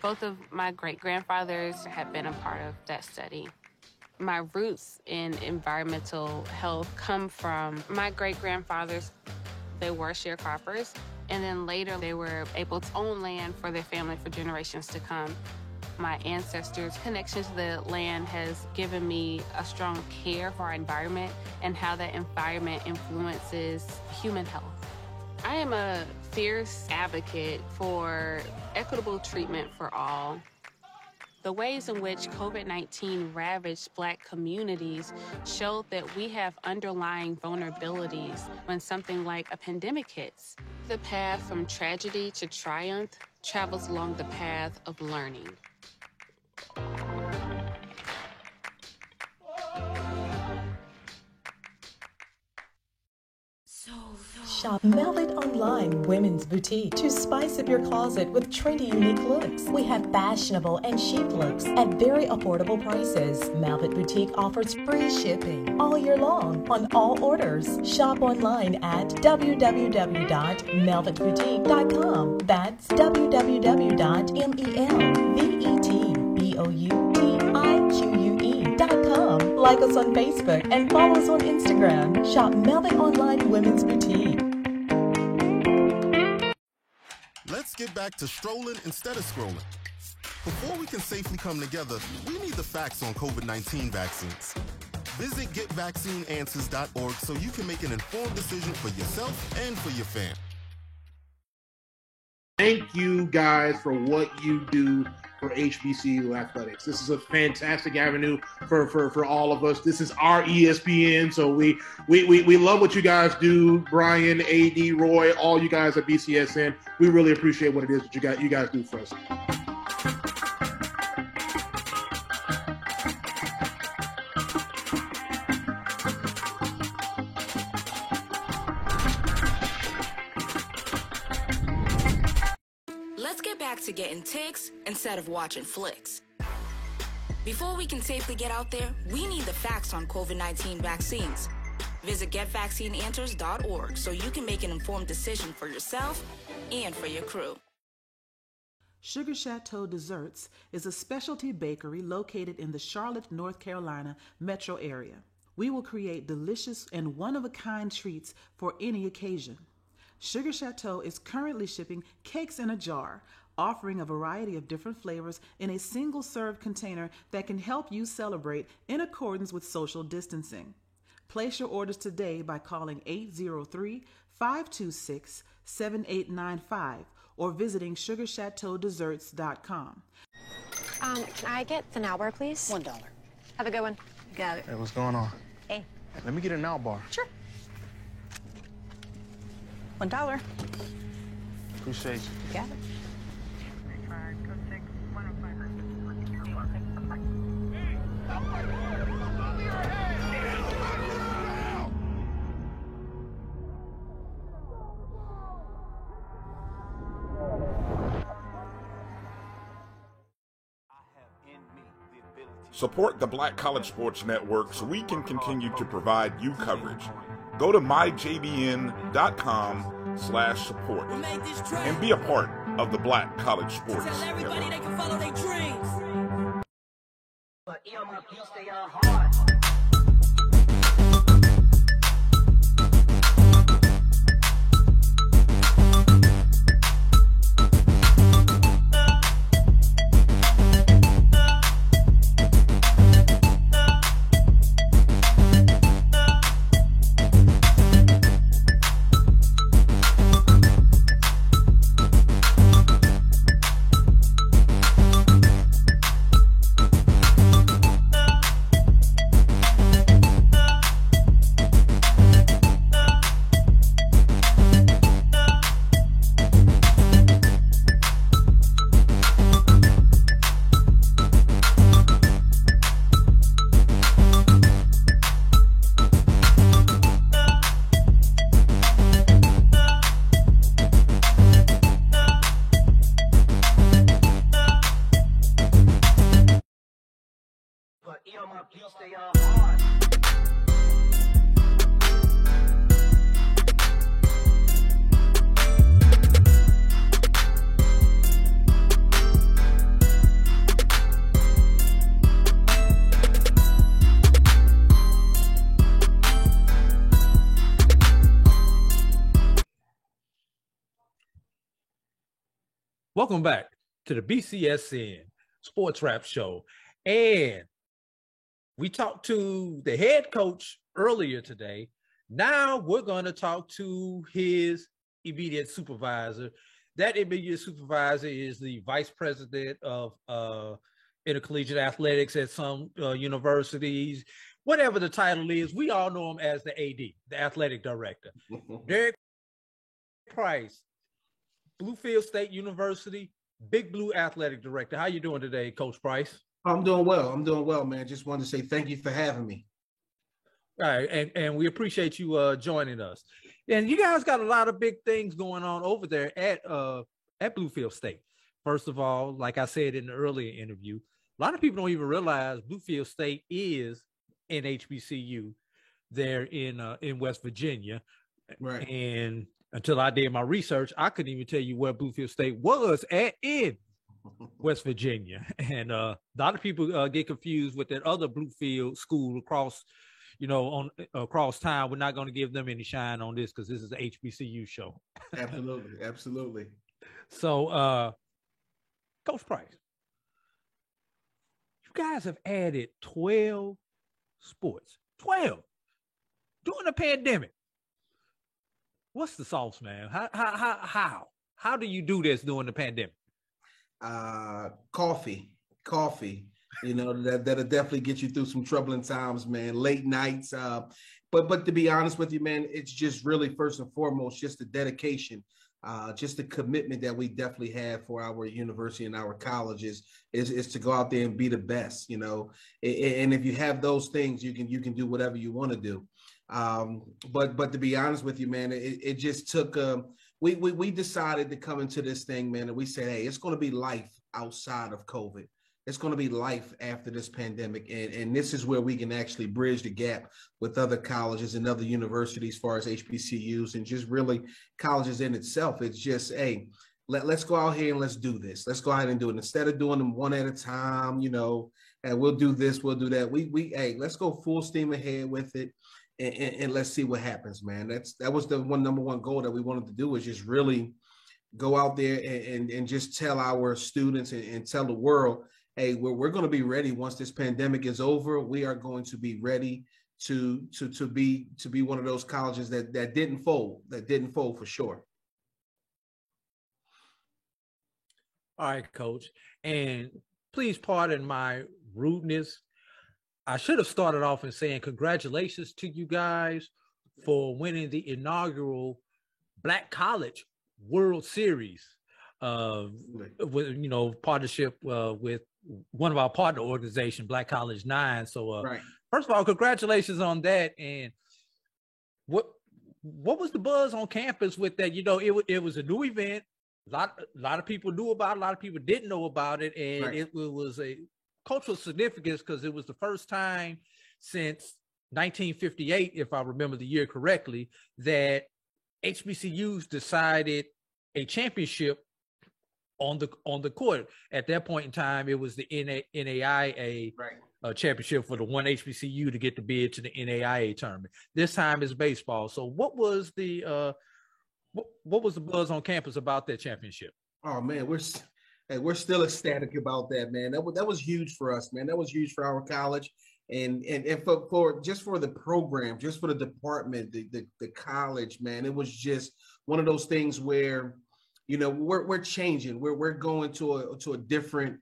Both of my great-grandfathers have been a part of that study. My roots in environmental health come from my great-grandfathers. They were sharecroppers, and then later they were able to own land for their family for generations to come. My ancestors' connection to the land has given me a strong care for our environment and how that environment influences human health. I am a fierce advocate for equitable treatment for all. The ways in which COVID-19 ravaged Black communities showed that we have underlying vulnerabilities when something like a pandemic hits. The path from tragedy to triumph travels along the path of learning. Shop Melvit Online Women's Boutique to spice up your closet with trendy, unique looks. We have fashionable and chic looks at very affordable prices. Melvit Boutique offers free shipping all year long on all orders. Shop online at www.melvitboutique.com. That's www.melvitboutique.com. Like us on Facebook and follow us on Instagram. Shop Melvit Online Women's Boutique. Let's get back to strolling instead of scrolling. Before we can safely come together, we need the facts on COVID-19 vaccines. Visit GetVaccineAnswers.org so you can make an informed decision for yourself and for your family. Thank you guys for what you do for HBCU athletics. This is a fantastic avenue for all of us. This is our ESPN, so we love what you guys do. Brian, AD, Roy, all you guys at BCSN. We really appreciate what it is that you guys do for us. To getting ticks instead of watching flicks. Before we can safely get out there, we need the facts on COVID-19 vaccines. Visit GetVaccineAnswers.org so you can make an informed decision for yourself and for your crew. Sugar Chateau Desserts is a specialty bakery located in the Charlotte, North Carolina metro area. We will create delicious and one-of-a-kind treats for any occasion. Sugar Chateau is currently shipping cakes in a jar, offering a variety of different flavors in a single-serve container that can help you celebrate in accordance with social distancing. Place your orders today by calling 803-526-7895 or visiting sugarchateaudesserts.com. Can I get the now bar, please? $1. Have a good one. Got it. Hey, what's going on? Hey. Let me get a now bar. Sure. $1. Appreciate you. Got it. Support the Black College Sports Network so we can continue to provide you coverage. Go to myjbn.com/support and be a part of the Black College Sports Network. They can follow their dreams. But stay on hard. Welcome back to the BCSN Sports Wrap Show. And we talked to the head coach earlier today. Now we're going to talk to his immediate supervisor. That immediate supervisor is the vice president of intercollegiate athletics at some universities. Whatever the title is, we all know him as the AD, the athletic director. Derek Price, Bluefield State University, Big Blue athletic director. How you doing today, Coach Price? I'm doing well, man. Just wanted to say thank you for having me. All right, and we appreciate you joining us. And you guys got a lot of big things going on over there at Bluefield State. First of all, like I said in the earlier interview, a lot of people don't even realize Bluefield State is in HBCU there in West Virginia. Right. And until I did my research, I couldn't even tell you where Bluefield State was in West Virginia. And a lot of people get confused with that other Bluefield school across, across town. We're not going to give them any shine on this because this is an HBCU show. Absolutely. So, Coach Price, you guys have added 12 sports. 12 during the pandemic. What's the sauce, man? How do you do this during the pandemic? Coffee. That'll definitely get you through some troubling times, man. Late nights. But to be honest with you, man, it's just really first and foremost just the dedication, just the commitment that we definitely have for our university and our colleges is to go out there and be the best, And if you have those things, you can do whatever you want to do. But to be honest with you, man, it just took we decided to come into this thing, man, and we said, hey, it's going to be life outside of COVID. It's going to be life after this pandemic. And this is where we can actually bridge the gap with other colleges and other universities as far as HBCUs and just really colleges in itself. It's just, hey, let's go out here and let's do this. Let's go ahead and do it. Instead of doing them one at a time, and we'll do this, we'll do that. Hey, let's go full steam ahead with it. And let's see what happens, man. That was the number one goal that we wanted to do, is just really go out there and just tell our students and tell the world, hey, we're going to be ready once this pandemic is over. We are going to be ready to be one of those colleges that didn't fold for sure. All right, Coach. And please pardon my rudeness. I should have started off in saying congratulations to you guys for winning the inaugural Black College World Series with partnership with one of our partner organizations, Black College 9. So right. First of all, congratulations on that. And what was the buzz on campus with that? It was a new event. A lot of people knew about it. A lot of people didn't know about it. And right. It was a cultural significance because it was the first time since 1958, if I remember the year correctly, that HBCUs decided a championship on the court. At that point in time, it was the NAIA right. Championship for the one HBCU to get the bid to the NAIA tournament. This time it's baseball. So what was the buzz on campus about that championship? Oh man, we're still ecstatic about that, man. That was huge for us, man. That was huge for our college, and for just for the program, just for the department, the college, man. It was just one of those things where, we're changing. We're going to a different,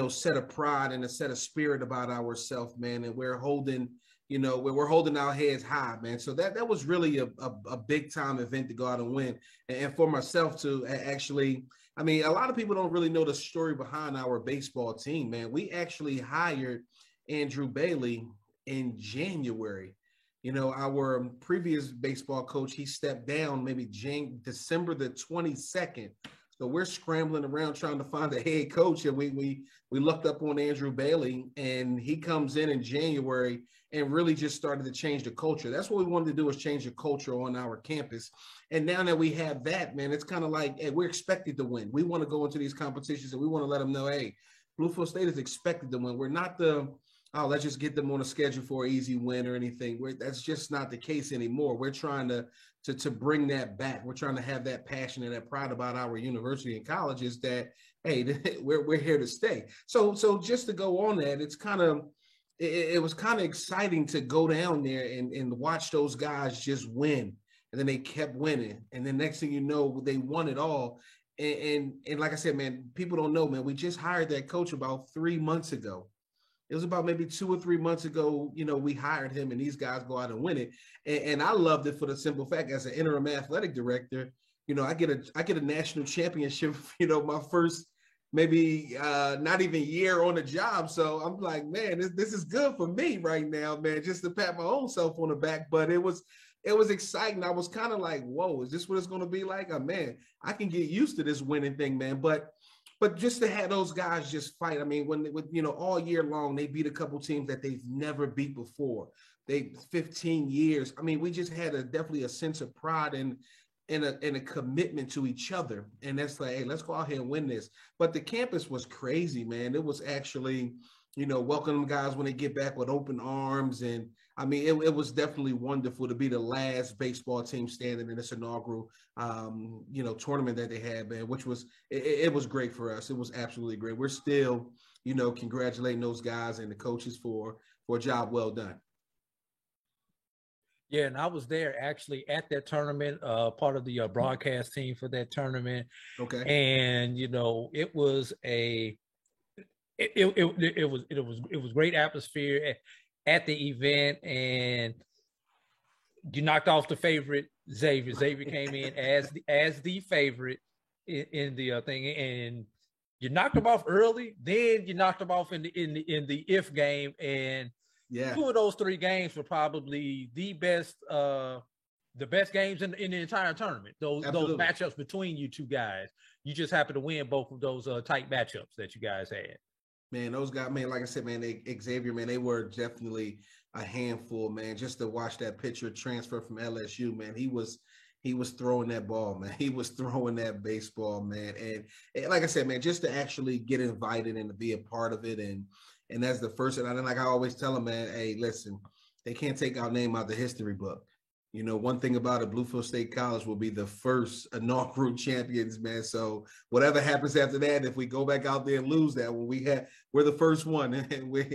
set of pride and a set of spirit about ourselves, man. And we're holding, we're holding our heads high, man. So that was really a big time event to go out and win, and for myself to actually. I mean, a lot of people don't really know the story behind our baseball team, man. We actually hired Andrew Bailey in January. Our previous baseball coach, he stepped down maybe December the 22nd. So we're scrambling around trying to find a head coach, and we looked up on Andrew Bailey, and he comes in January and really just started to change the culture. That's what we wanted to do, is change the culture on our campus. And now that we have that, man, it's kind of like, hey, we're expected to win. We want to go into these competitions and we want to let them know, hey, Bluefield State is expected to win. We're not the oh, let's just get them on a schedule for an easy win or anything. That's just not the case anymore. We're trying to bring that back. We're trying to have that passion and that pride about our university and colleges that, hey, we're here to stay. So just to go on that, it was kind of exciting to go down there and watch those guys just win. And then they kept winning. And then next thing you know, they won it all. And like I said, man, people don't know, man, we just hired that coach about 3 months ago. It was about maybe 2 or 3 months ago, we hired him and these guys go out and win it. And I loved it for the simple fact, as an interim athletic director, I get a national championship, my first maybe not even year on the job. So I'm like, man, this is good for me right now, man, just to pat my own self on the back. But it was exciting. I was kind of like, whoa, is this what it's going to be like? Oh, man, I can get used to this winning thing, man. But just to have those guys just fight. I mean, when all year long, they beat a couple teams that they've never beat before. 15 years. I mean, we just had definitely a sense of pride and a commitment to each other. And that's like, hey, let's go out here and win this. But the campus was crazy, man. It was actually, welcome guys when they get back with open arms. And I mean, it was definitely wonderful to be the last baseball team standing in this inaugural, tournament that they had, man, which was, it was great for us. It was absolutely great. We're still, congratulating those guys and the coaches for a job well done. Yeah, and I was there actually at that tournament, part of the broadcast team for that tournament. Okay. And it was it was great atmosphere at the event, and you knocked off the favorite, Xavier. Xavier came in as the favorite in the thing, and you knocked them off early. Then you knocked them off in the if game, and yeah, 2 of those 3 games were probably the best games in the entire tournament. Those matchups between you two guys, you just happened to win both of those tight matchups that you guys had. Man, those guys, man, like I said, man, Xavier, man, they were definitely a handful, man. Just to watch that pitcher transfer from LSU, man, he was throwing that ball, man. He was throwing that baseball, man. And like I said, man, just to actually get invited and to be a part of it, and that's the first. And like I always tell them, man, hey, listen, they can't take our name out the history book. One thing about it, Bluefield State College will be the first inaugural champions, man. So whatever happens after that, if we go back out there and lose that one, we're the first one. And we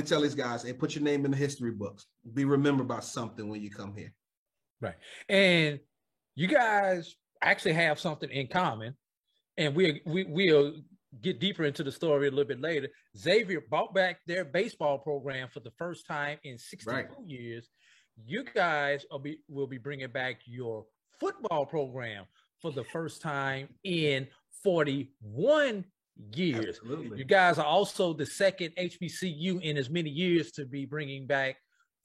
tell these guys, hey, put your name in the history books. Be remembered by something when you come here. Right. And you guys actually have something in common. And we'll get deeper into the story a little bit later. Xavier brought back their baseball program for the first time in 62 years. You guys will be bringing back your football program for the first time in 41 years. Absolutely. You guys are also the second HBCU in as many years to be bringing back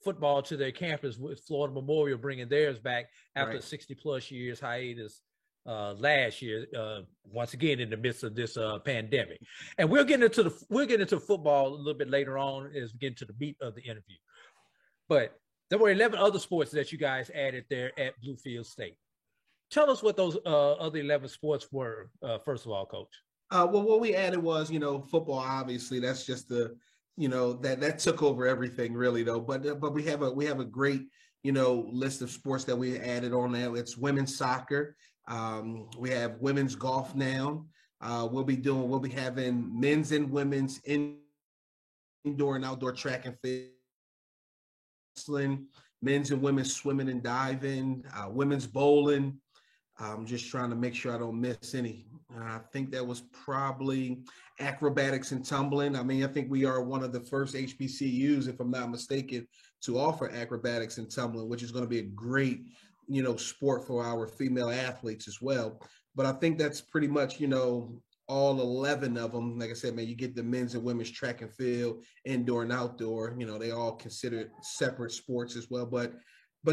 football to their campus, with Florida Memorial bringing theirs back after 60 plus years hiatus last year, once again in the midst of this pandemic. And we'll get into football a little bit later on as we get into the meat of the interview. But there were 11 other sports that you guys added there at Bluefield State. Tell us what those other 11 sports were, first of all, Coach. Well, what we added was, football, obviously. That's just that took over everything, really, though. But we have a great, list of sports that we added on there. It's women's soccer. We have women's golf now. We'll be having men's and women's indoor and outdoor track and field, men's and women's swimming and diving, women's bowling. I'm just trying to make sure I don't miss any. I think that was probably acrobatics and tumbling. I mean, I think we are one of the first HBCUs, if I'm not mistaken, to offer acrobatics and tumbling, which is going to be a great, sport for our female athletes as well. But I think that's pretty much, all 11 of them. Like I said, man, you get the men's and women's track and field, indoor and outdoor, they all considered separate sports as well. But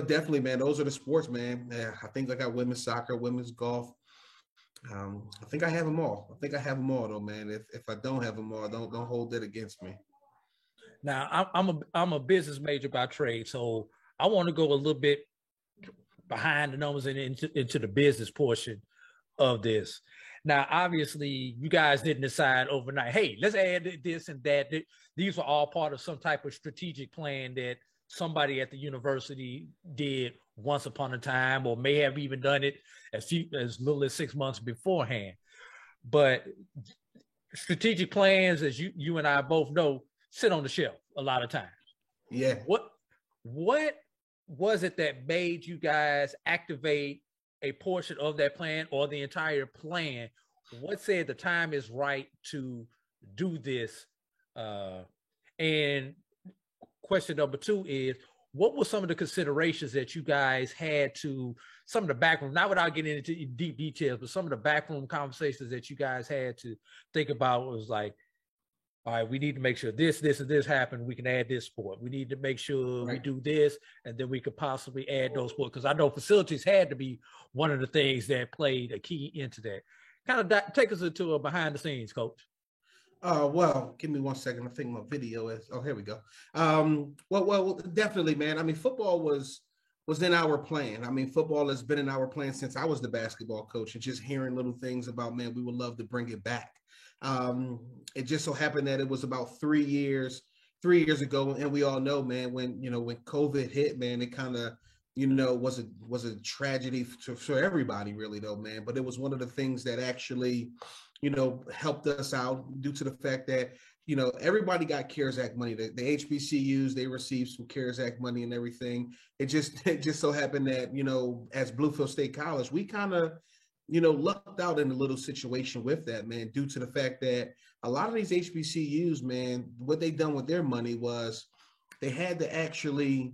definitely, man, those are the sports, man. I think I got women's soccer, women's golf. I think I have them all. Though, man. If I don't have them all, don't hold that against me. Now, I'm a business major by trade, so I want to go a little bit behind the numbers and into the business portion of this. Now, obviously, you guys didn't decide overnight, hey, let's add this and that. These were all part of some type of strategic plan that somebody at the university did once upon a time, or may have even done it as little as 6 months beforehand. But strategic plans, as you and I both know, sit on the shelf a lot of times. Yeah. What was it that made you guys activate a portion of that plan or the entire plan? What said the time is right to do this? And question number two is, what were some of the considerations that you guys had to, some of the backroom, not without getting into deep details, but some of the backroom conversations that you guys had to think about was like, all right, we need to make sure this, and this happen. We can add this sport. We need to make sure we do this, and then we could possibly add those sports. Because I know facilities had to be one of the things that played a key into that. Kind of take us into a behind the scenes, Coach. Well, give me 1 second. I think my video is. Oh, here we go. Well, definitely, man. I mean, football was in our plan. I mean, football has been in our plan since I was the basketball coach, and just hearing little things about, man, we would love to bring it back. It just so happened that it was about 3 years ago, and we all know, man, when COVID hit, man, it kind of, was a tragedy for everybody, really, though, man. But it was one of the things that actually, helped us out due to the fact that, everybody got CARES Act money. The HBCUs, they received some CARES Act money and everything. It just so happened that, as Bluefield State College, we kind of, lucked out in a little situation with that, man, due to the fact that a lot of these HBCUs, man, what they done with their money was they had to actually,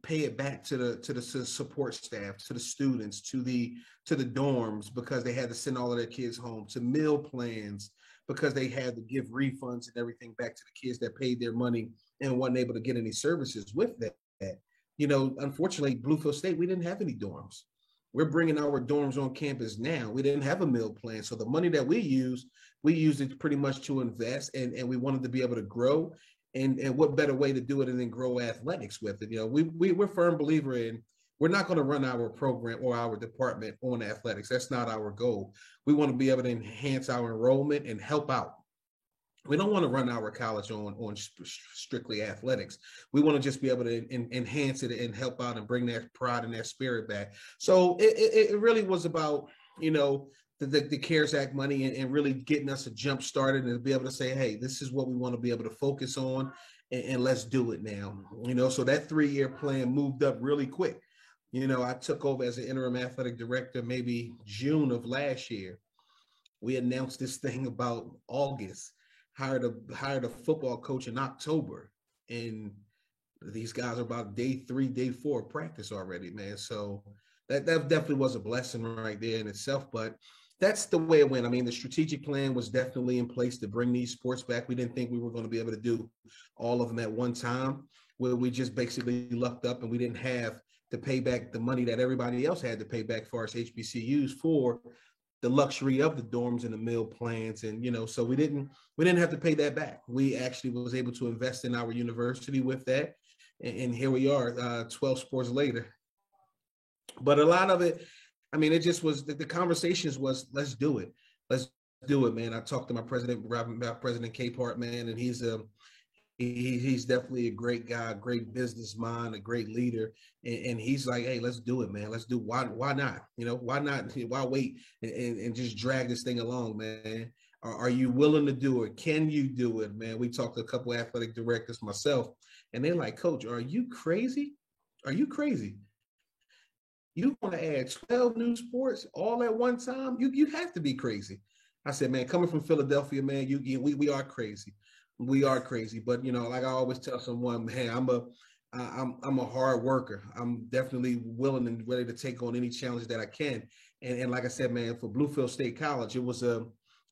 pay it back to the support staff, to the students, to the dorms, because they had to send all of their kids home, to meal plans, because they had to give refunds and everything back to the kids that paid their money and weren't able to get any services with that. Unfortunately, Bluefield State, we didn't have any dorms. We're bringing our dorms on campus now. We didn't have a meal plan. So the money that we used it pretty much to invest, and we wanted to be able to grow. And what better way to do it than grow athletics with it? We're firm believer in, we're not going to run our program or our department on athletics. That's not our goal. We want to be able to enhance our enrollment and help out. We don't want to run our college on strictly athletics. We want to just be able to enhance it and help out and bring that pride and that spirit back. So it really was about, the CARES Act money and really getting us a jump started and to be able to say, hey, this is what we want to be able to focus on, and let's do it now. So that 3-year plan moved up really quick. I took over as an interim athletic director maybe June of last year. We announced this thing about August. Hired a football coach in October, and these guys are about day 3, day 4 of practice already, man. So that definitely was a blessing right there in itself. But that's the way it went. I mean, the strategic plan was definitely in place to bring these sports back. We didn't think we were going to be able to do all of them at one time, where we just basically lucked up and we didn't have to pay back the money that everybody else had to pay back for us HBCUs for the luxury of the dorms and the meal plans. And, so we didn't have to pay that back. We actually was able to invest in our university with that. And here we are 12 sports later. But a lot of it, I mean, it just was, the conversations was, let's do it. Let's do it, man. I talked to my president, President Capehart, man, and he's definitely a great guy, a great business mind, a great leader. And he's like, hey, let's do it, man. Let's do, why not? Why not? Why wait and just drag this thing along, man? Are you willing to do it? Can you do it, man? We talked to a couple of athletic directors, myself, and they're like, Coach, are you crazy? Are you crazy? You want to add 12 new sports all at one time? You have to be crazy. I said, man, coming from Philadelphia, man, we are crazy. We are crazy. But, like I always tell someone, hey, I'm a hard worker. I'm definitely willing and ready to take on any challenge that I can. And like I said, man, for Bluefield State College, it was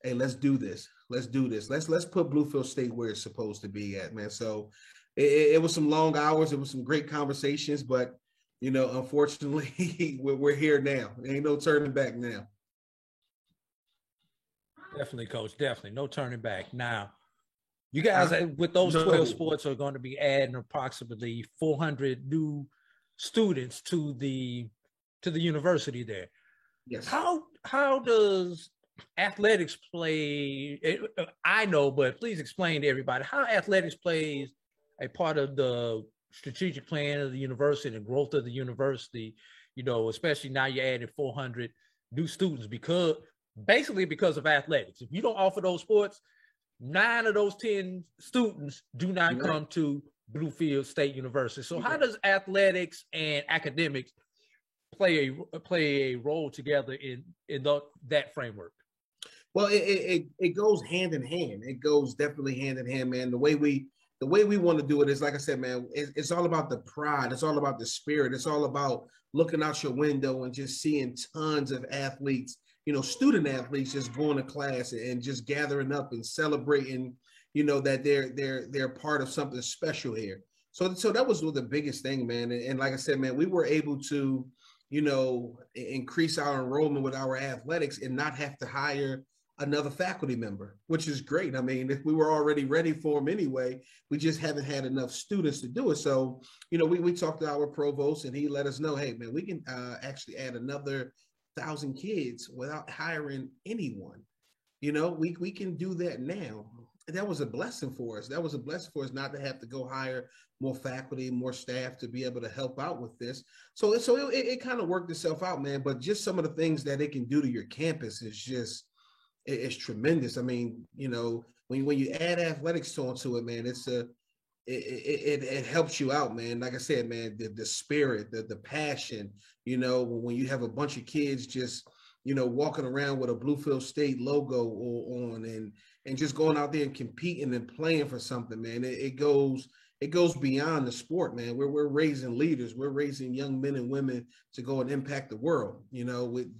hey, let's do this. Let's do this. Let's put Bluefield State where it's supposed to be at, man. So it was some long hours. It was some great conversations, but unfortunately, we're here now. There ain't no turning back now. Definitely, Coach. Definitely. No turning back. Now, you guys, with those 12 sports, are going to be adding approximately 400 new students to the university there. Yes. How does athletics play, I know, but please explain to everybody how athletics plays a part of the strategic plan of the university and growth of the university, especially now you're adding 400 new students because of athletics. If you don't offer those sports, 9 of those 10 students do not come to Bluefield State University. So how does athletics and academics play a role together in that framework? Well, it goes hand in hand. It goes definitely hand in hand, man. The way we want to do it is, like I said, man, it's all about the pride. It's all about the spirit. It's all about looking out your window and just seeing tons of athletes, student athletes just going to class and just gathering up and celebrating, that they're part of something special here. So that was the biggest thing, man. And like I said, man, we were able to, increase our enrollment with our athletics and not have to hire another faculty member, which is great. I mean, if we were already ready for them anyway, we just haven't had enough students to do it. So, we talked to our provost and he let us know, hey, man, we can actually add another 1,000 kids without hiring anyone. We can do that now. And that was a blessing for us. That was a blessing for us not to have to go hire more faculty, more staff to be able to help out with this. So it kind of worked itself out, man. But just some of the things that it can do to your campus is just, it's tremendous. I mean, when you add athletics onto it, man, it helps you out, man. Like I said, man, the spirit, the passion, when you have a bunch of kids just, walking around with a Bluefield State logo on and just going out there and competing and playing for something, man. It goes beyond the sport, man. We're raising leaders. We're raising young men and women to go and impact the world.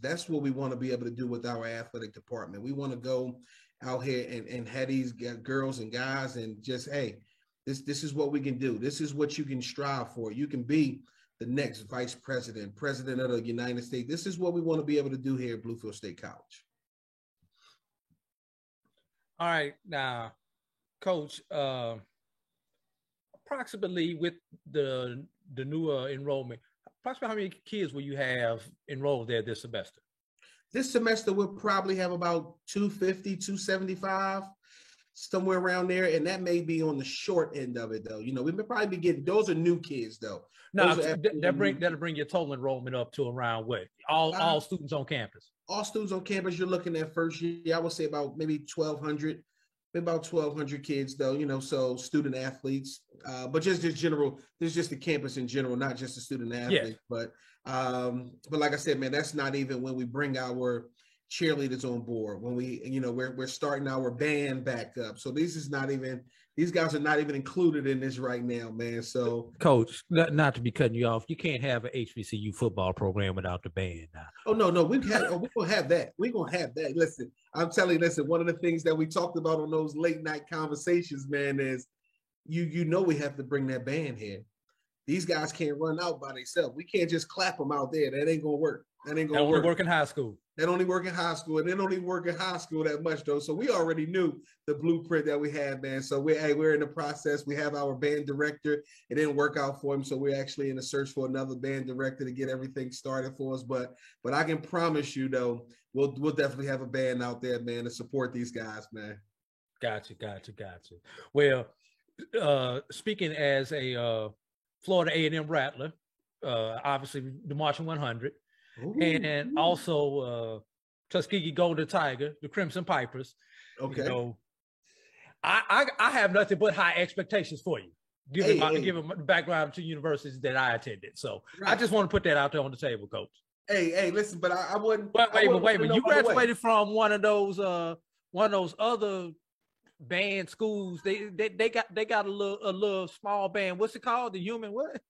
That's what we want to be able to do with our athletic department. We want to go out here and have these girls and guys and just, hey, this is what we can do. This is what you can strive for. You can be the next vice president, president of the United States. This is what we want to be able to do here at Bluefield State College. All right. Now, Coach, approximately with the new enrollment, approximately how many kids will you have enrolled there this semester? This semester, we'll probably have about 250, 275, somewhere around there. And that may be on the short end of it, though. We may probably be getting, those are new kids, though. No, that'll bring your total enrollment up to around what? All students on campus? All students on campus, you're looking at first year, I would say about maybe 1,200. About 1,200 kids, though, so student athletes, but just general. This is just the campus in general, not just the student athletes. Yeah. But like I said, man, that's not even when we bring our cheerleaders on board. When we, we're starting our band back up. So these guys are not even included in this right now, man. So, Coach, not to be cutting you off, you can't have an HBCU football program without the band now. Oh no, we're gonna have that. We're gonna have that. Listen, I'm telling you, one of the things that we talked about on those late night conversations, man, is we have to bring that band here. These guys can't run out by themselves. We can't just clap them out there. That ain't gonna work. That ain't gonna work. Work in high school. That only work in high school, and they don't even work in high school that much, though. So we already knew the blueprint that we had, man. So we're in the process. We have our band director. It didn't work out for him, so we're actually in the search for another band director to get everything started for us. But I can promise you, though, we'll definitely have a band out there, man, to support these guys, man. Gotcha. Well, speaking as a Florida A&M Rattler, obviously the Marching 100. And also Tuskegee Golden Tiger, the Crimson Pipers. Okay. I have nothing but high expectations for you, given the background to universities that I attended. So right. I just want to put that out there on the table, Coach. Hey, listen, but I wouldn't. But wait a minute. You graduated from one of those other band schools. They got a little small band. What's it called? The Human what?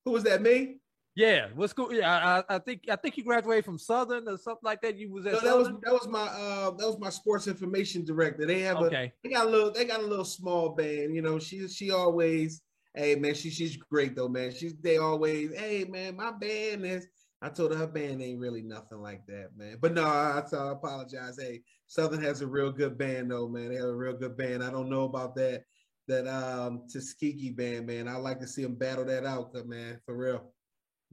Who was that? Me? Yeah, what school? Yeah, I think you graduated from Southern or something like that. You was at Southern? That was my sports information director. They have they got a little small band. She always, hey man, she's great though, man. They always, hey man, my band is. I told her band ain't really nothing like that, man. But no, I apologize. Hey, Southern has a real good band though, man. They have a real good band. I don't know about that Tuskegee band, man. I like to see them battle that out, man, for real.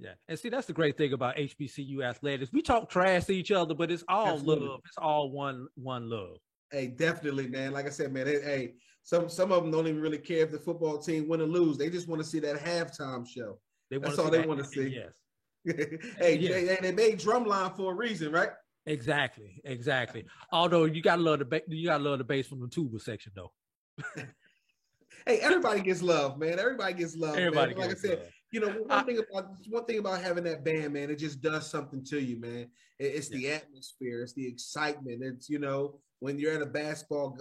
Yeah. And see, that's the great thing about HBCU athletics. We talk trash to each other, but it's all love. It's all one love. Hey, definitely, man. Like I said, man, hey, some of them don't even really care if the football team win or lose. They just want to see that halftime show. That's all they want to see. Yes. Hey, they made Drumline for a reason, right? Exactly. Although you gotta love the bass from the tuba section, though. Hey, everybody gets love, man. Everybody gets love. Everybody man. Like I said, one thing about having that band, man, it just does something to you, man. It's the atmosphere, it's the excitement. It's when you're at a basketball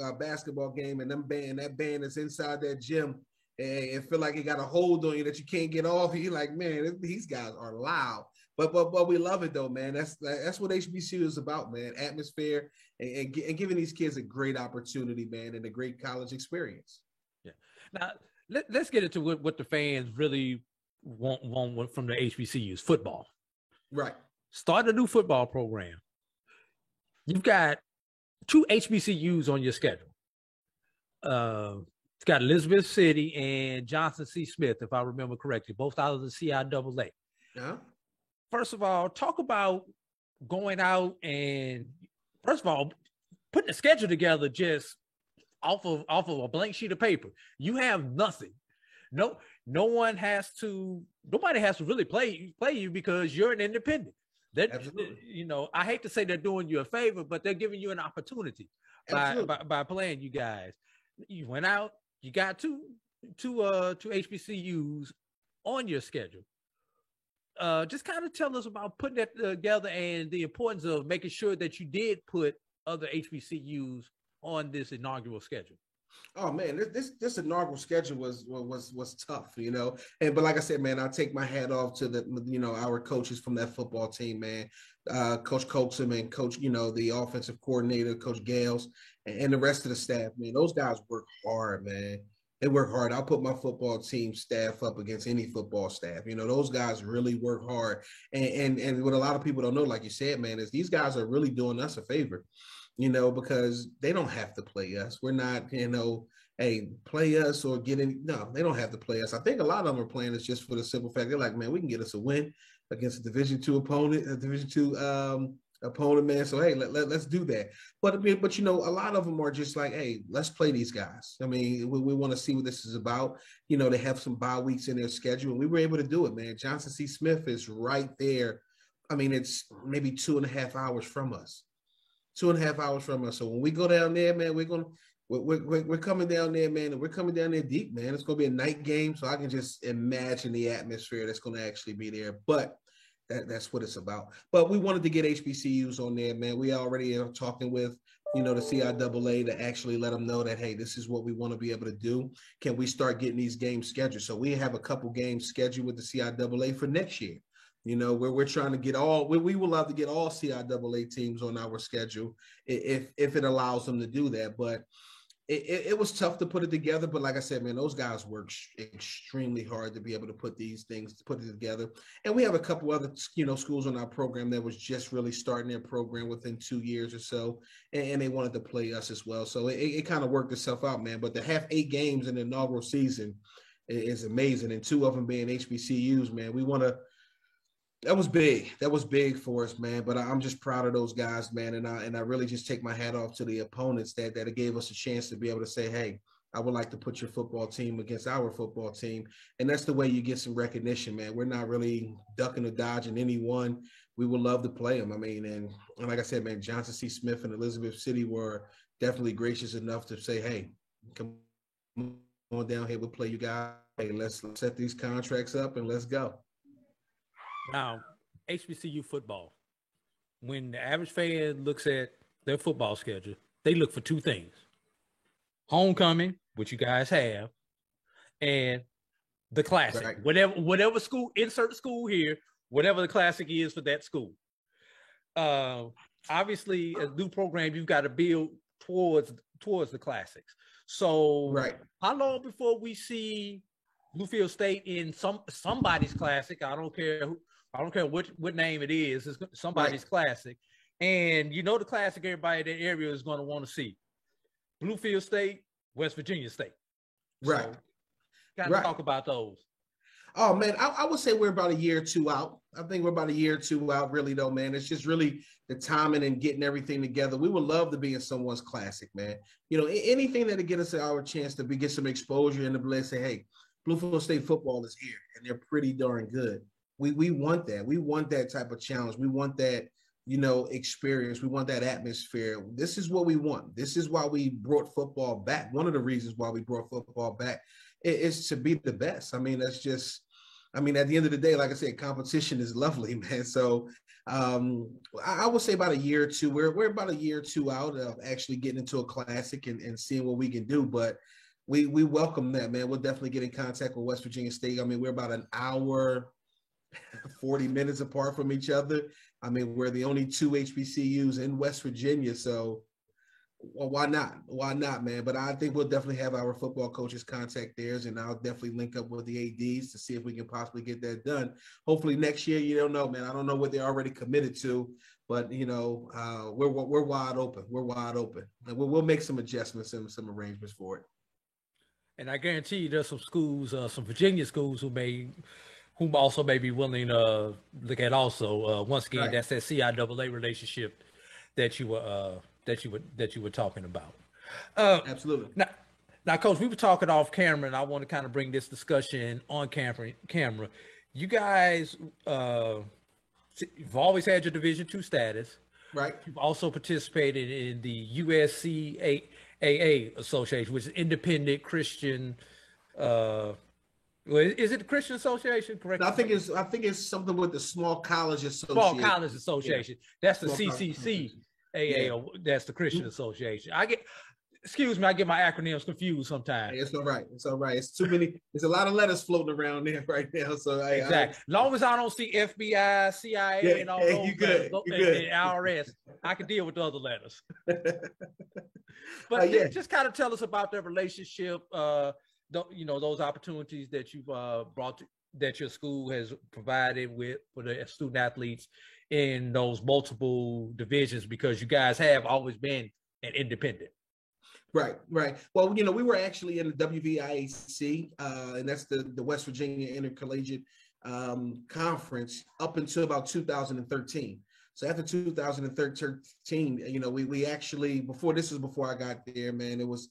game and that band is inside that gym, and it feel like it got a hold on you that you can't get off. You're like, man, these guys are loud. But we love it though, man. That's what HBCU is about, man. Atmosphere and giving these kids a great opportunity, man, and a great college experience. Yeah. Now let's get into what the fans really want from the HBCUs: football. Right. Start a new football program. You've got 2 HBCUs on your schedule. It's got Elizabeth City and Johnson C. Smith, if I remember correctly, both out of the CIAA. Yeah. First of all, talk about going out and, first of all, putting a schedule together just off of a blank sheet of paper. You have nothing. Nobody has to really play you because you're an independent. I hate to say they're doing you a favor, but they're giving you an opportunity by playing you guys. You went out, you got two HBCUs on your schedule. Just kind of tell us about putting that together and the importance of making sure that you did put other HBCUs on this inaugural schedule. Oh man, this inaugural schedule was tough, but like I said, man, I take my hat off to our coaches from that football team, man, Coach Coaxum and Coach, the offensive coordinator, Coach Gales, and the rest of the staff, man. Those guys work hard, man. They work hard. I'll put my football team staff up against any football staff. Those guys really work hard. And what a lot of people don't know, like you said, man, is these guys are really doing us a favor, because they don't have to play us. We're not, hey, play us or get in. No, they don't have to play us. I think a lot of them are playing us just for the simple fact they're like, man, we can get us a win against a Division II opponent, man. So hey, let's do that. But a lot of them are just like, hey, let's play these guys. I mean, we want to see what this is about. They have some bye weeks in their schedule, and we were able to do it, man. Johnson C. Smith is right there. I mean, it's maybe 2.5 hours from us. 2.5 hours from us. So when we go down there, man, we're coming down there, man, and we're coming down there deep, man. It's gonna be a night game, so I can just imagine the atmosphere that's gonna actually be there. But that's what it's about. But we wanted to get HBCUs on there, man. We already are talking with, the CIAA to actually let them know that, hey, this is what we want to be able to do. Can we start getting these games scheduled? So we have a couple games scheduled with the CIAA for next year. Where we're trying to get we would love to get all CIAA teams on our schedule if it allows them to do that. But it was tough to put it together. But like I said, man, those guys work extremely hard to be able to put it together. And we have a couple other, schools on our program that was just really starting their program within 2 years or so. And they wanted to play us as well. So it kind of worked itself out, man. But to have 8 games in the inaugural season is amazing. And 2 of them being HBCUs, man, that was big. That was big for us, man. But I'm just proud of those guys, man. And I really just take my hat off to the opponents that gave us a chance to be able to say, hey, I would like to put your football team against our football team. And that's the way you get some recognition, man. We're not really ducking or dodging anyone. We would love to play them. I mean, and like I said, man, Johnson C. Smith and Elizabeth City were definitely gracious enough to say, hey, come on down here. We'll play you guys. Hey, let's set these contracts up and let's go. Now, HBCU football, when the average fan looks at their football schedule, they look for 2 things: homecoming, which you guys have, and the classic. Right. Whatever school, insert school here, whatever the classic is for that school. Obviously, a new program, you've got to build towards the classics. So, right. How long before we see Bluefield State in somebody's classic? I don't care what name it is. It's somebody's classic. And the classic everybody in that area is going to want to see. Bluefield State, West Virginia State. Right. So, got to talk about those. Oh man, I would say we're about a year or two out. I think we're about a year or two out, really though, man. It's just really the timing and getting everything together. We would love to be in someone's classic, man. You know, anything that'll get us our chance to get some exposure and to say, hey, Bluefield State football is here, and they're pretty darn good. We want that. We want that type of challenge. We want that, you know, experience. We want that atmosphere. This is what we want. This is why we brought football back. One of the reasons why we brought football back is to be the best. I mean, that's just. I mean, at the end of the day, like I said, competition is lovely, man. So I would say about a year or two. We're about a year or two out of actually getting into a classic and seeing what we can do. But we welcome that, man. We'll definitely get in contact with West Virginia State. I mean, we're about an hour, 40 minutes apart from each other. I mean, we're the only two HBCUs in West Virginia. So well, why not? Why not, man? But I think we'll definitely have our football coaches contact theirs, and I'll definitely link up with the ADs to see if we can possibly get that done. Hopefully next year. You don't know, man. I don't know what they're already committed to, but you know, we're wide open. We're wide open, and we'll make some adjustments and some arrangements for it. And I guarantee you, there's some schools, some Virginia schools who also may be willing to look at also. Once again, right. That's that CIAA relationship that you were. That you were talking about. Absolutely. Now, Coach, we were talking off camera, and I want to kind of bring this discussion on camera. You guys, you've always had your Division II status, right? You've also participated in the USCAA Association, which is Independent Christian. Is it the Christian Association? Correct. I think it's something with the Small College Association. Small College Association. Yeah. That's the CCC. AA, that's the Christian Association. I get my acronyms confused sometimes. Hey, it's all right. It's all right. It's too many. There's a lot of letters floating around there right now. So exactly. As long as I don't see FBI, CIA, and all those you good. And IRS, I can deal with the other letters. But just kind of tell us about their relationship. You know, those opportunities that you've brought that your school has provided for the student athletes in those multiple divisions, because you guys have always been an independent. Right. Well, you know, we were actually in the WVIAC, and that's the West Virginia Intercollegiate Conference up until about 2013. So after 2013, you know, we actually, before I got there, man, it was,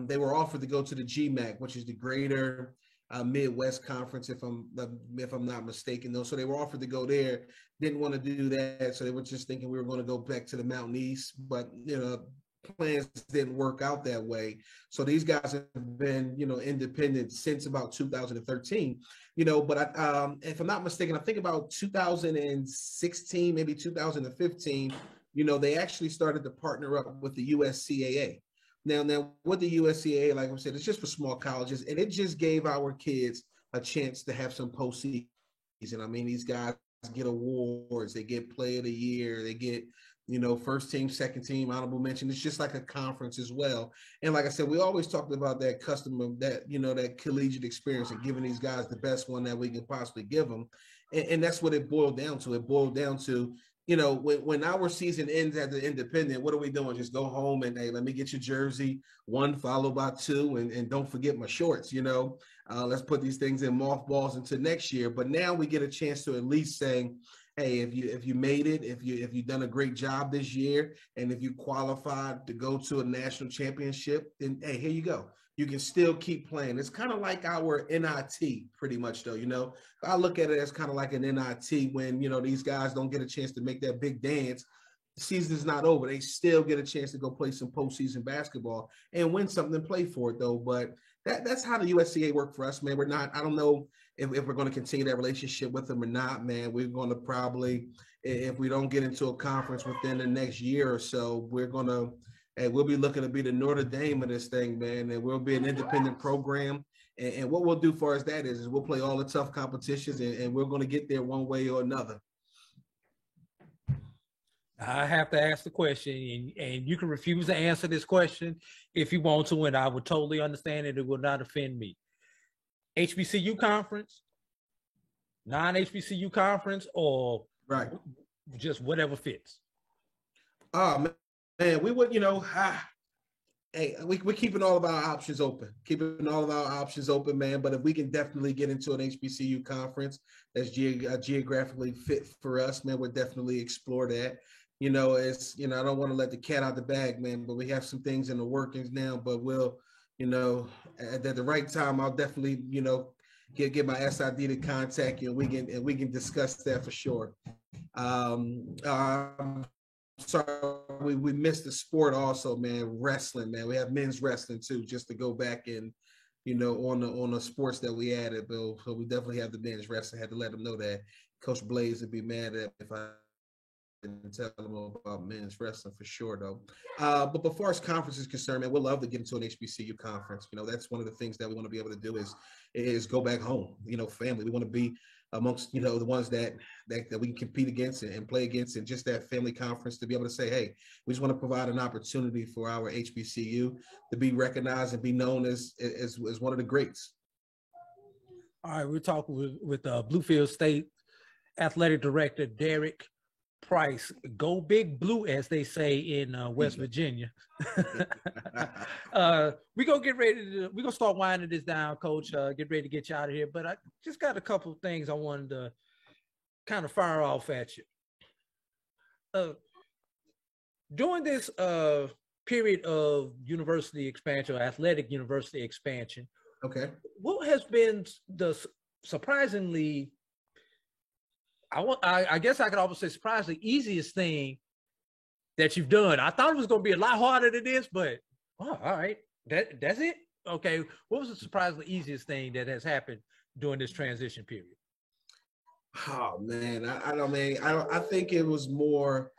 they were offered to go to the GMAC, which is the Greater Midwest Conference, if I'm not mistaken, though. So they were offered to go there, didn't want to do that. So they were just thinking we were going to go back to the Mountain East, but, you know, plans didn't work out that way. So these guys have been, you know, independent since about 2013, you know, but if I'm not mistaken, I think about 2016, maybe 2015, you know, they actually started to partner up with the USCAA. Now, with the USCAA, like I said, it's just for small colleges, and it just gave our kids a chance to have some postseason. I mean, these guys get awards, they get Play of the Year, they get, you know, first team, second team, honorable mention. It's just like a conference as well. And like I said, we always talked about that that collegiate experience and giving these guys the best one that we can possibly give them. And that's what it boiled down to. It boiled down to, you know, when our season ends as an independent, what are we doing? Just go home and, hey, let me get your jersey, 1 followed by 2, and don't forget my shorts, you know. Let's put these things in mothballs into next year. But now we get a chance to at least say, hey, if you made it, if you've done a great job this year, and if you qualified to go to a national championship, then, hey, here you go. You can still keep playing. It's kind of like our NIT pretty much, though, you know. I look at it as kind of like an NIT when, you know, these guys don't get a chance to make that big dance. The season is not over. They still get a chance to go play some postseason basketball and win something, play for it, though. But that's how the USCA worked for us, man. I don't know if we're going to continue that relationship with them or not, man. We're going to probably, if we don't get into a conference within the next year or so, we'll be looking to be the Notre Dame of this thing, man, and we'll be an independent program. And what we'll do for us that is we'll play all the tough competitions, and we're going to get there one way or another. I have to ask the question, and you can refuse to answer this question if you want to, and I would totally understand it. It will not offend me. HBCU conference, non-HBCU conference, or right, just whatever fits? Man, we would, you know, Hey, we're keeping all of our options open, man. But if we can definitely get into an HBCU conference that's geographically fit for us, man, we'll definitely explore that. I don't want to let the cat out the bag, man, but we have some things in the workings now, but we'll, at the right time, I'll definitely, get my SID to contact you, and we can discuss that for sure. Sorry, we missed the sport also, man. Wrestling, man. We have men's wrestling too, just to go back and, on the sports that we added, Bill. So we definitely have the men's wrestling. Had to let them know that. Coach Blaze would be mad at if I didn't tell them about men's wrestling for sure, though. But before as conference is concerned, man, we'd love to get into an HBCU conference. That's one of the things that we want to be able to do is go back home. Family. We want to be amongst the ones that we can compete against and play against, and just that family conference to be able to say, hey, we just want to provide an opportunity for our HBCU to be recognized and be known as one of the greats. All right, we're talking with Bluefield State Athletic Director Derek Price. Go Big Blue, as they say in West Virginia. We're gonna start winding this down, Coach. Get ready to get you out of here. But I just got a couple of things I wanted to kind of fire off at you. During this period of university expansion, or athletic university expansion, okay, what has been the surprisingly, I guess I could almost say surprisingly easiest thing that you've done? I thought it was going to be a lot harder than this, but all right, that's it. Okay, what was the surprisingly easiest thing that has happened during this transition period? Oh man, I think it was more.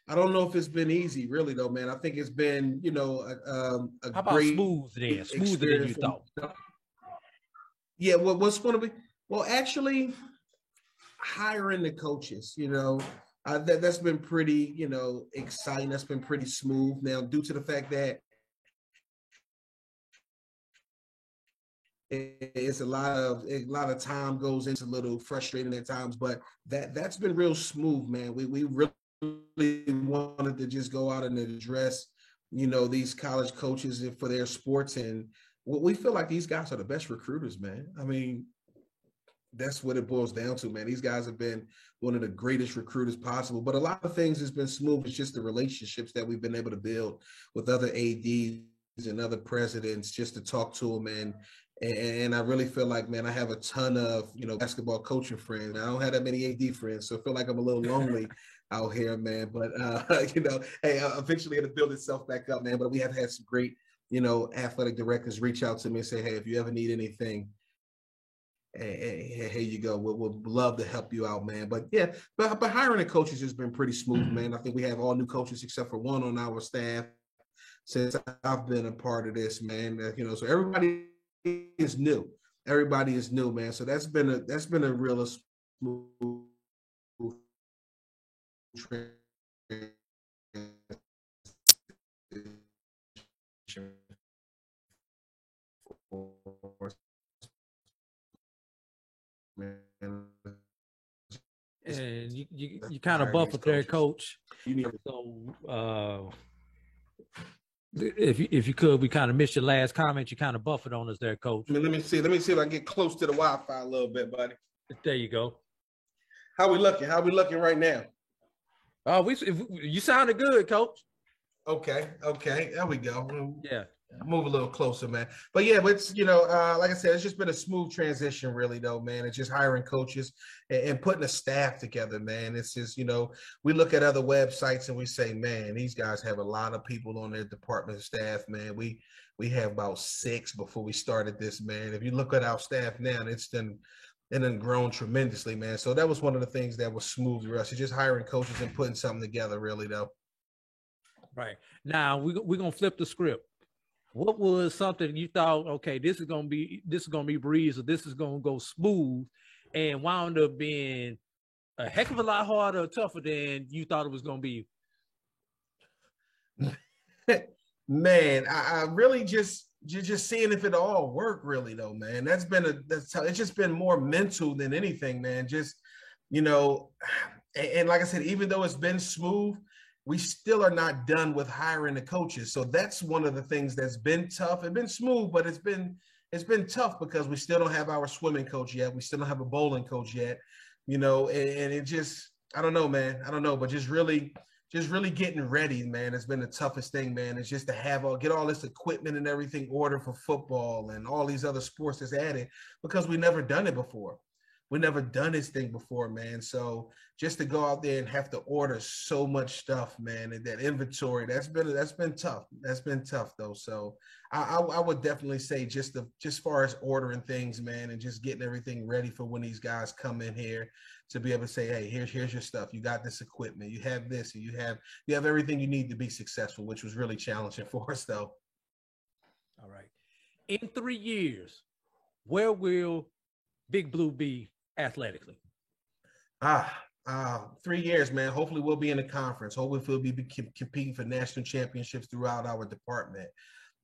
I don't know if it's been easy, really, though, man. I think it's been, a how about great smooth then? Smoother than you thought. Yeah, what's going to be? Well, actually, hiring the coaches, that's been pretty, exciting. That's been pretty smooth. Now, due to the fact that it's a lot of time goes into, a little frustrating at times, but that's been real smooth, man. We really wanted to just go out and address, these college coaches for their sports, and we feel like these guys are the best recruiters, man. I mean, that's what it boils down to, man. These guys have been one of the greatest recruiters possible, but a lot of things has been smooth. It's just the relationships that we've been able to build with other ADs and other presidents, just to talk to them. And I really feel like, man, I have a ton of, basketball coaching friends. I don't have that many AD friends, so I feel like I'm a little lonely out here, man. But, hey, eventually it'll build itself back up, man. But we have had some great, athletic directors reach out to me and say, hey, if you ever need anything, hey, here you go. We'll love to help you out, man. But yeah, but hiring the coaches has been pretty smooth, man. I think we have all new coaches except for one on our staff since I've been a part of this, man. So everybody is new. Everybody is new, man. So that's been a real smooth transition. And you kind of buffered there, Coach. So if you could, we kind of missed your last comment. You kind of buffered on us there, Coach. Let me see if I can get close to the Wi-Fi a little bit, buddy. There you go. How we looking right now? Oh, you sounded good, Coach. Okay, there we go. Yeah. Move a little closer, man. But yeah, but it's, like I said, it's just been a smooth transition, really, though, man. It's just hiring coaches and putting a staff together, man. It's just, we look at other websites and we say, man, these guys have a lot of people on their department staff, man. We have about 6 before we started this, man. If you look at our staff now, it's done grown tremendously, man. So that was one of the things that was smooth for us. It's just hiring coaches and putting something together, really, though. Right. Now we're gonna flip the script. What was something you thought, okay, this is gonna be breeze, or this is gonna go smooth, and wound up being a heck of a lot harder or tougher than you thought it was gonna be? Man, I really just seeing if it all worked, really, though, man. It's just been more mental than anything, man. Just, and like I said, even though it's been smooth, we still are not done with hiring the coaches. So that's one of the things that's been tough. It's been smooth, but it's been tough because we still don't have our swimming coach yet. We still don't have a bowling coach yet, you know, and it just, I don't know, man. I don't know, but just really getting ready, man, has been the toughest thing, man. It's just to get all this equipment and everything ordered for football and all these other sports that's added because we never done it before. We never done this thing before, man. So just to go out there and have to order so much stuff, man, and that inventory, that's been tough. That's been tough though. So I would definitely say just far as ordering things, man, and just getting everything ready for when these guys come in here to be able to say, hey, here's your stuff. You got this equipment. You have this. And you have everything you need to be successful, which was really challenging for us though. All right. In 3 years, where will Big Blue be athletically? 3 years, man. Hopefully we'll be in the conference. Hopefully we'll be competing for national championships throughout our department.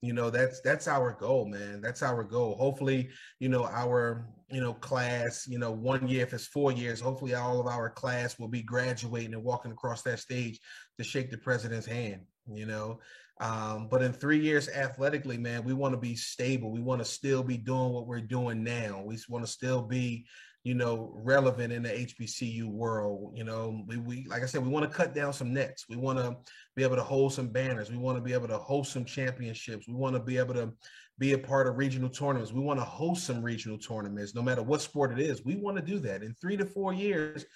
You know, that's our goal, man. That's our goal. Hopefully, you know, our, you know, class, you know, 1 year, if it's 4 years, hopefully all of our class will be graduating and walking across that stage to shake the president's hand, you know. But in 3 years athletically, man, we want to be stable. We want to still be doing what we're doing now. We want to still be, you know, relevant in the HBCU world. You know, we like I said, we want to cut down some nets. We want to be able to hold some banners. We want to be able to host some championships. We want to be able to be a part of regional tournaments. We want to host some regional tournaments, no matter what sport it is. We want to do that. In 3 to 4 years,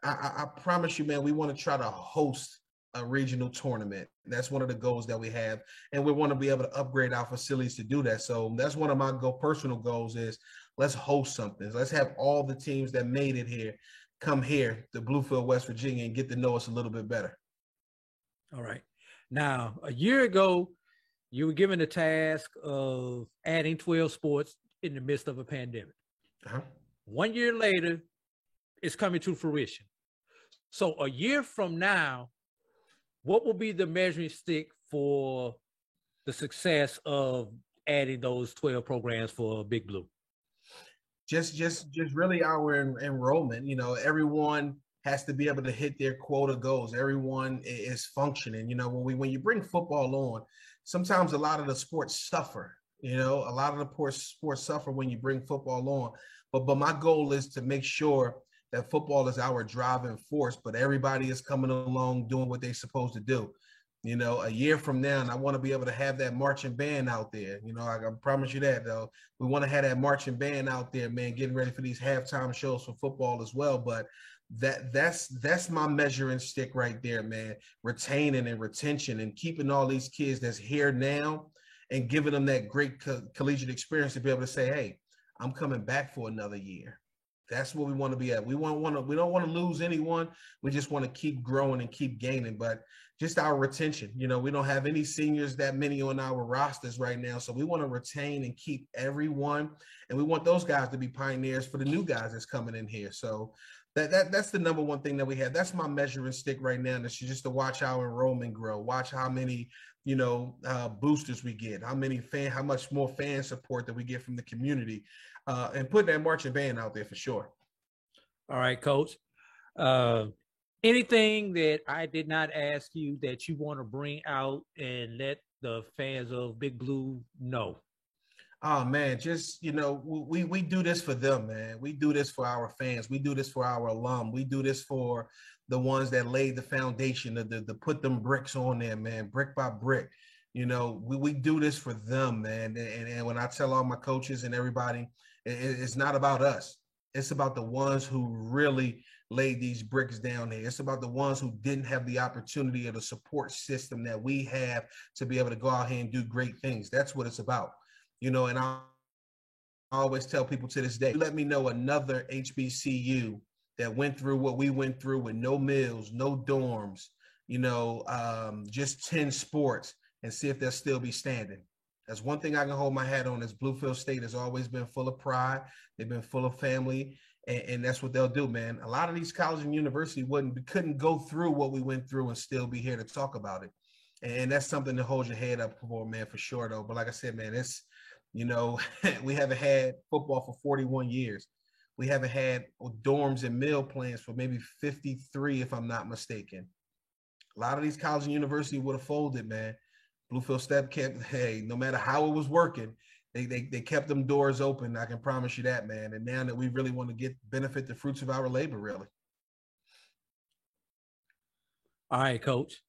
I promise you, man, we want to try to host a regional tournament. That's one of the goals that we have. And we want to be able to upgrade our facilities to do that. So that's one of my personal goals is let's host something. Let's have all the teams that made it here come here to Bluefield, West Virginia, and get to know us a little bit better. All right. Now, a year ago, you were given the task of adding 12 sports in the midst of a pandemic. 1 year later, it's coming to fruition. So a year from now, what will be the measuring stick for the success of adding those 12 programs for Big Blue? Just really our enrollment. You know, everyone has to be able to hit their quota goals. Everyone is functioning. You know, when you bring football on, sometimes a lot of the sports suffer. You know, a lot of the sports suffer when you bring football on. But my goal is to make sure that football is our driving force, but everybody is coming along doing what they're supposed to do. You know, a year from now, and I want to be able to have that marching band out there. You know, I promise you that, though. We want to have that marching band out there, man, getting ready for these halftime shows for football as well. But that's my measuring stick right there, man. Retaining and retention and keeping all these kids that's here now and giving them that great collegiate experience to be able to say, hey, I'm coming back for another year. That's what we want to be at. We don't want to lose anyone. We just want to keep growing and keep gaining. But just our retention, you know, we don't have any seniors that many on our rosters right now. So we want to retain and keep everyone. And we want those guys to be pioneers for the new guys that's coming in here. So that's the number one thing that we have. That's my measuring stick right now. That's just to watch our enrollment grow, watch how many, you know, boosters we get, how much more fan support that we get from the community, and put that marching band out there for sure. All right, Coach. Anything that I did not ask you that you want to bring out and let the fans of Big Blue know? Oh man, just, you know, we do this for them, man. We do this for our fans. We do this for our alum. We do this for the ones that laid the foundation to put them bricks on there, man, brick by brick. You know, we do this for them, man. And when I tell all my coaches and everybody, it's not about us. It's about the ones who really laid these bricks down there. It's about the ones who didn't have the opportunity or the support system that we have to be able to go out here and do great things. That's what it's about. You know, and I always tell people to this day, let me know another HBCU that went through what we went through with no meals, no dorms, you know, just 10 sports, and see if they'll still be standing. That's one thing I can hold my hat on is Bluefield State has always been full of pride. They've been full of family, and that's what they'll do, man. A lot of these colleges and universities couldn't go through what we went through and still be here to talk about it. And that's something to hold your head up for, man, for sure, though. But like I said, man, it's, you know, we haven't had football for 41 years. We haven't had dorms and meal plans for maybe 53, if I'm not mistaken. lot of these colleges and universities would have folded, man. Bluefield Step kept, hey, no matter how it was working, they kept them doors open. I can promise you that, man. And now that we really want to benefit the fruits of our labor, really. All right, Coach.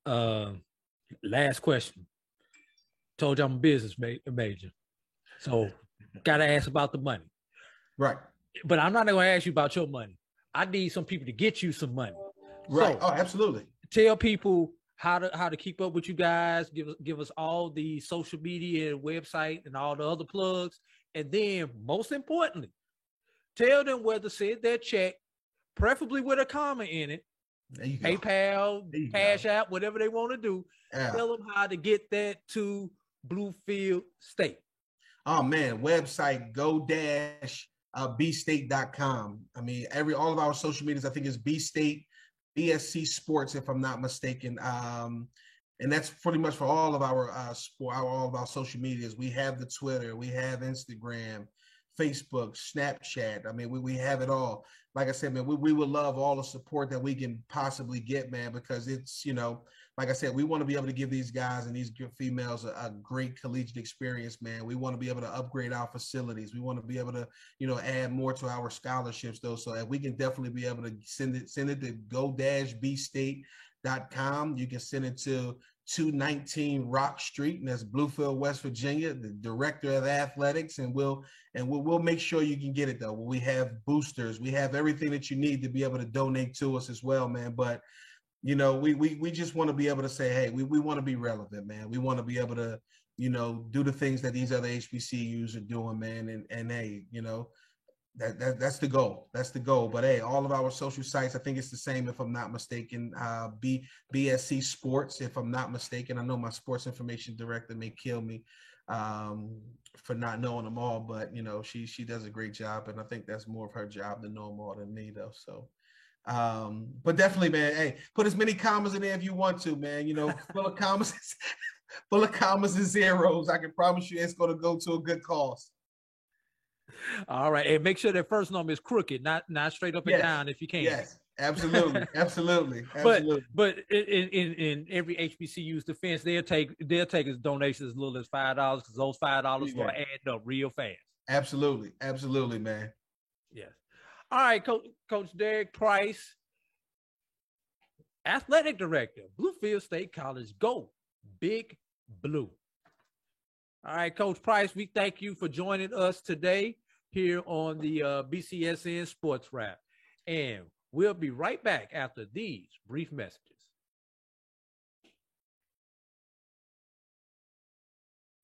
Last question. Told you I'm a business major, so got to ask about the money. Right. But I'm not going to ask you about your money. I need some people to get you some money. Right. So, absolutely. Tell people how to keep up with you guys. Give us all the social media and website and all the other plugs. And then, most importantly, tell them where to send their check, preferably with a comma in it. PayPal, Cash App, whatever they want to do. Yeah. Tell them how to get that to Bluefield State. Oh man, website go-bstate.com. I mean, all of our social medias, I think, is B-State, BSC Sports, if I'm not mistaken. And that's pretty much for all of our all of our social medias. We have the Twitter, we have Instagram, Facebook, Snapchat. I mean, we have it all. Like I said, man, we would love all the support that we can possibly get, man, because it's, like I said, we want to be able to give these guys and these females a great collegiate experience, man. We want to be able to upgrade our facilities. We want to be able to, add more to our scholarships, though. So we can definitely be able to send it to go-bstate.com. You can send it to 219 Rock Street, and that's Bluefield, West Virginia, the director of athletics, and we'll make sure you can get it, though. We have boosters, we have everything that you need to be able to donate to us as well, man. But we just want to be able to say, hey, we want to be relevant, man. We want to be able to do the things that these other HBCUs are doing, man. And hey, that's the goal. That's the goal. But hey, all of our social sites, I think it's the same, if I'm not mistaken. BSC Sports, if I'm not mistaken. I know my sports information director may kill me for not knowing them all, but she does a great job, and I think that's more of her job to know them all than me, though. So but definitely, man, hey, put as many commas in there if you want to, man. Full of commas and zeros. I can promise you it's going to go to a good cause. All right, and make sure that first number is crooked, not straight up and down, if you can. Yes, absolutely, absolutely. But in every HBCU's defense, they'll take as donations as little as $5, because those $5 will add up real fast. Absolutely, man. Yes. All right, Coach Derek Price, athletic director, Bluefield State College. Go Big Blue. All right, Coach Price, we thank you for joining us today here on the BCSN Sports Wrap. And we'll be right back after these brief messages.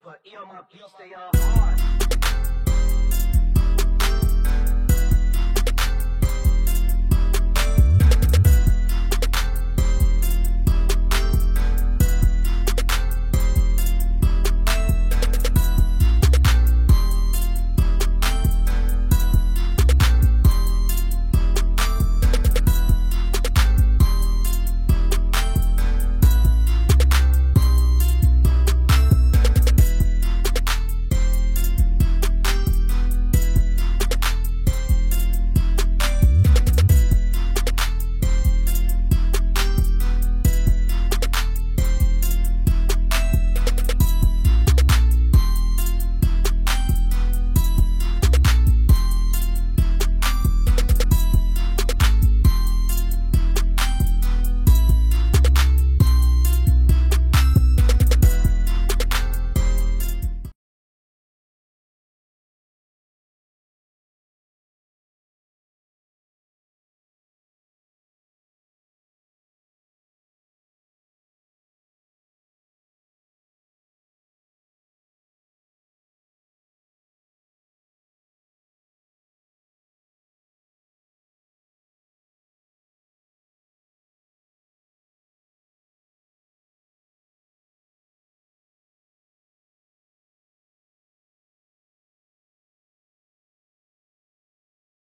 But stay hard.